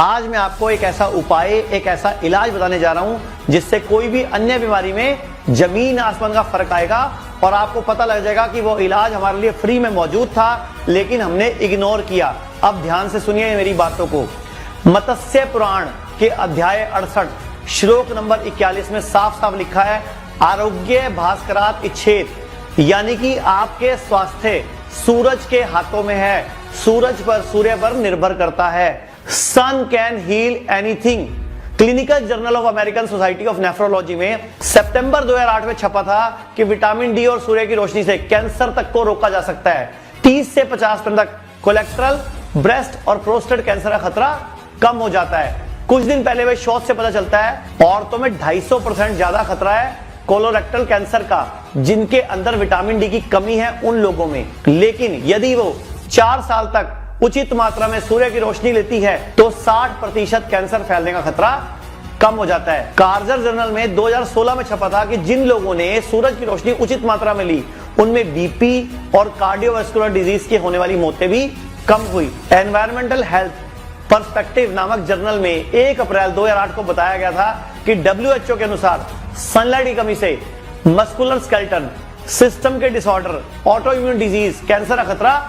आज मैं आपको एक ऐसा उपाय, एक ऐसा इलाज बताने जा रहा हूं जिससे कोई भी अन्य बीमारी में जमीन आसमान का फर्क आएगा और आपको पता लग जाएगा कि वो इलाज हमारे लिए फ्री में मौजूद था लेकिन हमने इग्नोर किया। अब ध्यान से सुनिए मेरी बातों को। मत्स्य पुराण के अध्याय 68 श्लोक नंबर 41 में साफ साफ लिखा है, आरोग्य भास्करात इच्छेत, यानी कि आपके स्वास्थ्य सूरज के हाथों में है, सूर्य पर निर्भर करता है। Sun can heal anything. Clinical journal of American society of nephrology में सितंबर 2008 में छपा था कि विटामिन डी और सूर्य की रोशनी से कैंसर तक को रोका जा सकता है। 30 से 50% तक कोलेस्ट्रॉल, ब्रेस्ट और प्रोस्टेट कैंसर का खतरा कम हो जाता है। कुछ दिन पहले वे शोध से पता चलता है औरतों में 250% ज्यादा खतरा है कोलोरेक्टल कैंसर का, जिनके अंदर विटामिन डी की कमी है उन लोगों में। लेकिन यदि वो 4 साल तक उचित मात्रा में सूर्य की रोशनी लेती है तो 60% कैंसर फैलने का खतरा कम हो जाता है। कार्जर जर्नल में 2016 में छपा था कि जिन लोगों ने सूरज की रोशनी उचित मात्रा में ली उनमें बीपी और कार्डियोवास्कुलर डिजीज की होने वाली मौतें भी कम हुई। एनवायरमेंटल हेल्थ पर्सपेक्टिव नामक जर्नल में 1 अप्रैल 2008 को बताया गया था कि WHO के अनुसार सनलाइट की कमी से मस्कुलर स्केलेटन सिस्टम के disorder, auto immune disease, cancer का खतरा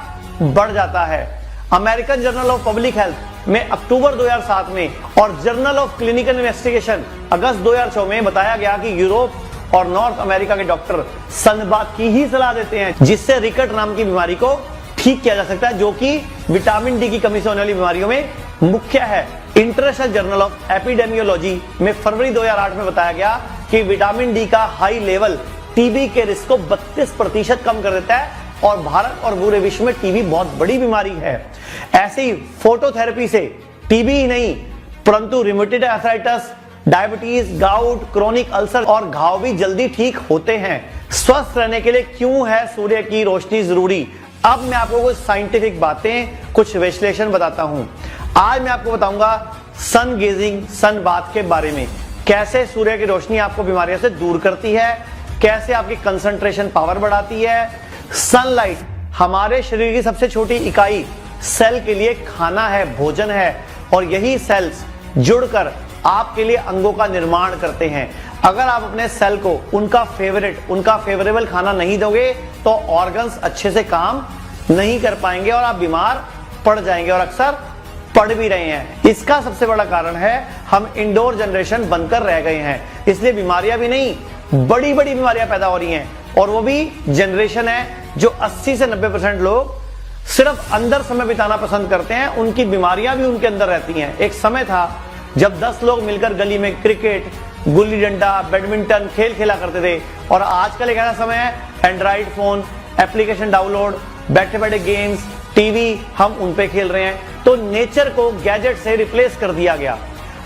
बढ़ जाता है। American journal of public health में अक्टूबर 2007 में और जर्नल ऑफ क्लिनिकल इन्वेस्टिगेशन अगस्त 2006 में बताया गया कि यूरोप और नॉर्थ अमेरिका के डॉक्टर सनबाथ की ही सलाह देते हैं जिससे रिकट नाम की बीमारी को ठीक किया जा सकता है, जो कि विटामिन डी की कमी से होने वाली बीमारियों में मुख्य है। इंटरनेशनल जर्नल ऑफ एपिडेमियोलॉजी में फरवरी 2008 में बताया गया कि विटामिन डी का हाई लेवल टीबी के रिस्क को 32% कम कर देता है और भारत और पूरे विश्व में टीबी बहुत बड़ी बीमारी है। ऐसे ही फोटोथेरेपी से टीबी ही नहीं परंतु rheumatoid arthritis, diabetes, gout, chronic ulcer और घाव भी जल्दी ठीक होते हैं। स्वस्थ रहने के लिए क्यों है सूर्य की रोशनी जरूरी? अब मैं आपको कुछ साइंटिफिक बातें, कुछ विश्लेषण बताता हूं। आज मैं आपको बताऊंगा सन गेजिंग, सन बाथ के बारे में, कैसे सूर्य की रोशनी आपको बीमारियों से दूर करती है, कैसे आपकी कंसंट्रेशन पावर बढ़ाती है। सनलाइट हमारे शरीर की सबसे छोटी इकाई सेल के लिए खाना है, भोजन है, और यही सेल्स जुड़कर आपके लिए अंगों का निर्माण करते हैं। अगर आप अपने सेल को उनका फेवरेबल खाना नहीं दोगे तो ऑर्गन्स अच्छे से काम नहीं कर पाएंगे और आप बीमार पड़ जाएंगे, और अक्सर पड़ भी रहे हैं। इसका सबसे बड़ा कारण है हम इंडोर जनरेशन बनकर रह गए हैं, इसलिए बीमारियां भी नहीं, बड़ी बड़ी बीमारियां पैदा हो रही हैं, और वो भी जनरेशन है जो 80 से 90% लोग सिर्फ अंदर समय बिताना पसंद करते हैं, उनकी बीमारियां भी उनके अंदर रहती हैं। एक समय था जब 10 लोग मिलकर गली में क्रिकेट, गुल्ली डंडा, बैडमिंटन खेल खेला करते थे, और आजकल एक ऐसा समय है एंड्रॉइड फोन, एप्लीकेशन डाउनलोड, बैठे बैठे गेम्स, टीवी, हम उन पे खेल रहे हैं। तो नेचर को गैजेट से रिप्लेस कर दिया गया।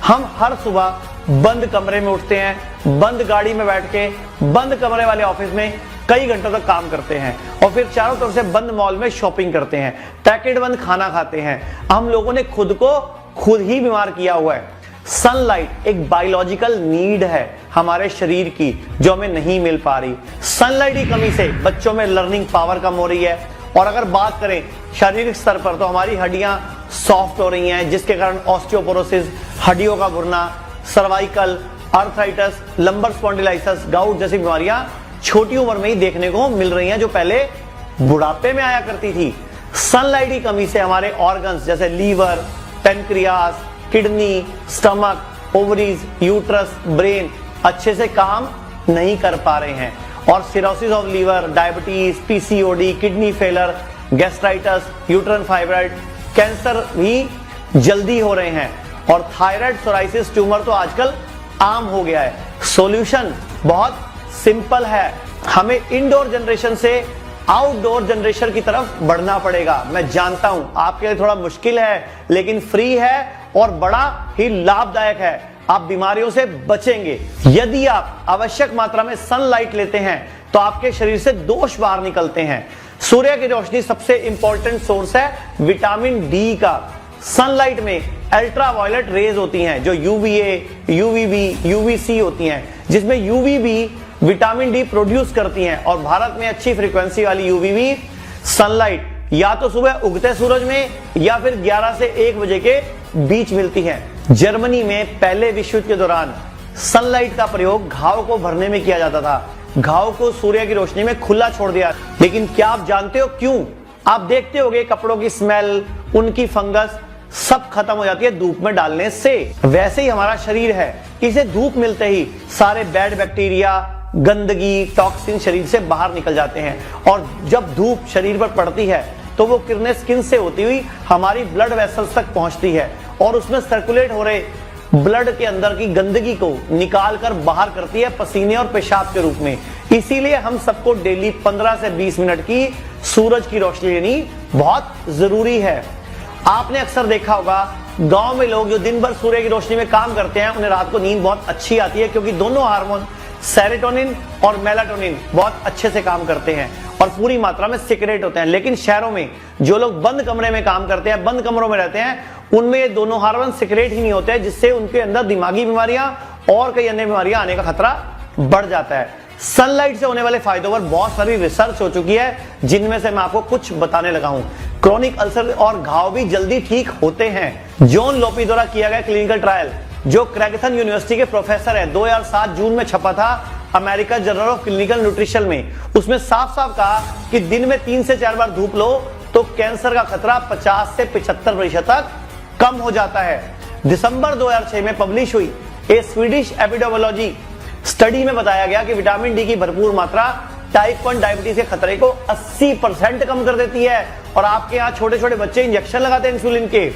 हम हर सुबह बंद कमरे में उठते हैं, बंद गाड़ी में बैठ के बंद कमरे वाले ऑफिस में कई घंटों तक काम करते हैं, और फिर चारों तरफ से बंद मॉल में शॉपिंग करते हैं, पैकेट बंद खाना खाते हैं। हम लोगों ने खुद को खुद ही बीमार किया हुआ है। सनलाइट एक बायोलॉजिकल नीड है हमारे शरीर की जो हमें नहीं मिल पा रही। सनलाइट की कमी से बच्चों में लर्निंग पावर कम हो रही है, और अगर बात करें शारीरिक स्तर पर तो हमारी हड्डियां सॉफ्ट हो रही हैं, जिसके कारण ऑस्टियोपोरोसिस, हड्डियों का घुटना, cervical, arthritis, lumbar spondylitis, gout जैसी बीमारियां छोटी उम्र में ही देखने को मिल रही हैं जो पहले बुढ़ापे में आया करती थी। सनलाइट की कमी से हमारे ऑर्गन्स जैसे liver, pancreas, kidney, stomach, ovaries, uterus, brain अच्छे से काम नहीं कर पा रहे हैं, और cirrhosis of liver, diabetes, PCOD, kidney failure, gastritis, uterine fibroid, cancer भी जल्दी हो रहे हैं, और थायराइड, सोराइसिस ट्यूमर तो आजकल आम हो गया है। सॉल्यूशन बहुत सिंपल है, हमें इंडोर जनरेशन से आउटडोर जनरेशन की तरफ बढ़ना पड़ेगा। मैं जानता हूं आपके लिए थोड़ा मुश्किल है, लेकिन फ्री है और बड़ा ही लाभदायक है। आप बीमारियों से बचेंगे। यदि आप आवश्यक मात्रा में सनलाइट लेते हैं तो आपके शरीर से दोष बाहर निकलते हैं। सूर्य की रोशनी सबसे इंपॉर्टेंट सोर्स है विटामिन डी का। सनलाइट में अल्ट्रावायलेट रेज होती हैं जो यूवीए, यूवीबी, यूवीसी होती हैं, जिसमें यूवीबी विटामिन डी प्रोड्यूस करती हैं, और भारत में अच्छी फ्रीक्वेंसी वाली यूवीबी सनलाइट या तो सुबह उगते सूरज में या फिर 11 से 1 बजे के बीच मिलती हैं। जर्मनी में पहले विश्व युद्ध के दौरान सनलाइट का प्रयोग घाव को भरने में किया जाता था। घाव को सूर्य की रोशनी में खुला छोड़ दिया। लेकिन क्या आप जानते हो क्यों? आप देखते होंगे कपड़ों की स्मेल, उनकी फंगस सब खत्म हो जाती है धूप में डालने से। वैसे ही हमारा शरीर है, इसे धूप मिलते ही सारे बैड बैक्टीरिया, गंदगी, टॉक्सिन शरीर से बाहर निकल जाते हैं। और जब धूप शरीर पर पड़ती है तो वो किरणें स्किन से होती हुई हमारी ब्लड वेसल्स तक पहुंचती है और उसमें सर्कुलेट हो रहे ब्लड के अंदर की गंदगी को निकाल कर बाहर करती है पसीने और पेशाब के रूप में। इसीलिए हम सबको डेली 15 से 20 मिनट की सूरज की रोशनी लेनी बहुत जरूरी है। आपने अक्सर देखा होगा गांव में लोग जो दिन भर सूर्य की रोशनी में काम करते हैं उन्हें रात को नींद बहुत अच्छी आती है, क्योंकि दोनों हार्मोन सेरोटोनिन और मेलाटोनिन बहुत अच्छे से काम करते हैं और पूरी मात्रा में सिक्रेट होते हैं। लेकिन शहरों में जो लोग बंद कमरे में काम करते हैं, बंद कमरों में रहते हैं, उनमें ये दोनों हार्मोन सिक्रेट ही नहीं होते हैं, जिससे उनके अंदर दिमागी बीमारियां और कई अन्य बीमारियां आने का खतरा बढ़ जाता है। सनलाइट से होने वाले फायदों पर बहुत सारी रिसर्च हो चुकी है, जिनमें से मैं आपको कुछ बताने लगा हूं। क्रोनिक अल्सर और घाव भी जल्दी ठीक होते हैं। जॉन लोपी द्वारा किया गया क्लिनिकल ट्रायल, जो क्रैगसन यूनिवर्सिटी के प्रोफेसर है, 2007 जून में छपा था America journal of clinical nutrition में। उसमें साफ साफ कहा कि दिन में 3 से 4 बार धूप लो तो कैंसर का खतरा 50 से 75% तक कम हो जाता है। दिसंबर 2006 में पब्लिश हुई ए स्वीडिश एपिडेमियोलॉजी स्टडी में बताया गया कि विटामिन डी की भरपूर मात्रा टाइप 1 डायबिटीज के खतरे को 80% कम कर देती है। और आपके यहाँ छोटे छोटे बच्चे इंजेक्शन लगाते हैं इंसुलिन के।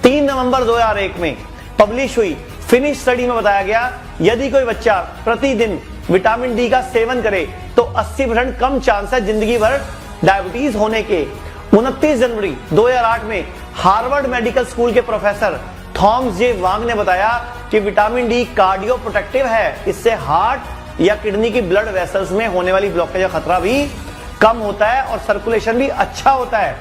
3 नवंबर 2001 में पब्लिश हुई फिनिश स्टडी में बताया गया यदि कोई बच्चा प्रतिदिन विटामिन डी का सेवन करे तो 80% कम चांस है जिंदगी भर डायबिटीज होने के। 29 जनवरी 2008 में हार्वर्ड मेडिकल स्कूल के प्रोफेसर थॉमस जे वांग ने बताया कि विटामिन डी कार्डियो प्रोटेक्टिव है। इससे हार्ट या किडनी की ब्लड वेसल्स में होने वाली ब्लॉकेज का खतरा भी कम होता है और सर्कुलेशन भी अच्छा होता है।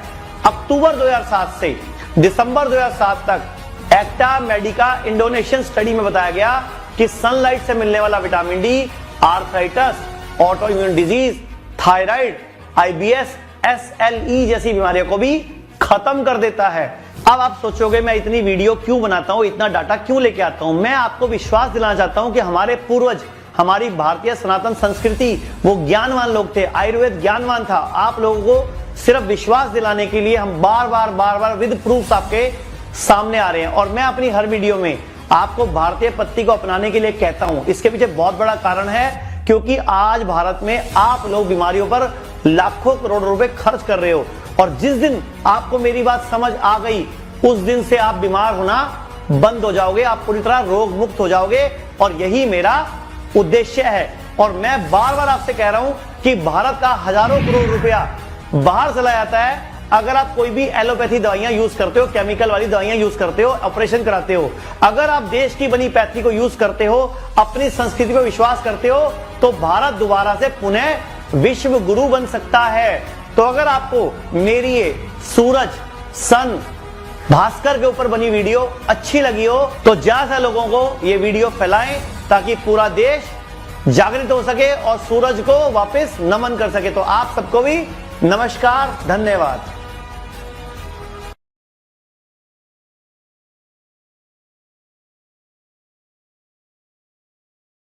अक्टूबर 2007 से दिसंबर 2007 तक एक्टा मेडिका इंडोनेशियन स्टडी में बताया गया कि सनलाइट से मिलने वाला vitamin D arthritis, auto immune disease, thyroid, IBS, SLE जैसी बीमारियों को भी खत्म कर देता है। अब आप सोचोगे मैं इतनी वीडियो क्यों बनाता हूं, इतना डाटा क्यों लेके आता हूं? मैं आपको विश्वास दिलाना चाहता हूं कि हमारे पूर्वज, हमारी भारतीय सनातन संस्कृति, वो ज्ञानवान लोग थे, आयुर्वेद ज्ञानवान था। आप लोगों को सिर्फ विश्वास दिलाने के लिए हम बार बार विद प्रूफ आपके सामने आ रहे हैं। और मैं अपनी हर वीडियो में आपको भारतीय पद्धति को अपनाने के लिए कहता हूं। इसके पीछे बहुत बड़ा कारण है, क्योंकि आज भारत में आप लोग बीमारियों पर लाखों करोड़ रुपए खर्च कर रहे हो, और जिस दिन आपको मेरी बात समझ आ गई उस दिन से आप बीमार होना बंद हो जाओगे, आप पूरी तरह रोग मुक्त हो जाओगे। और यही मेरा उद्देश्य है। और मैं बार बार आपसे कह रहा हूं कि भारत का हजारों करोड़ रुपया बाहर चला जाता है अगर आप कोई भी एलोपैथी दवाइयां यूज करते हो, केमिकल वाली दवाइयां यूज करते हो, ऑपरेशन कराते हो। अगर आप देश की बनी पैथी को यूज करते हो, अपनी संस्कृति पर विश्वास करते हो, तो भारत दोबारा से पुनः विश्व गुरु बन सकता है। तो अगर आपको मेरी ये सूरज, सन, भास्कर के ऊपर बनी वीडियो अच्छी लगी हो तो ज्यादा लोगों को ये वीडियो फैलाएं, ताकि पूरा देश जागृत हो सके और सूरज को वापस नमन कर सके। तो आप सबको भी नमस्कार, धन्यवाद।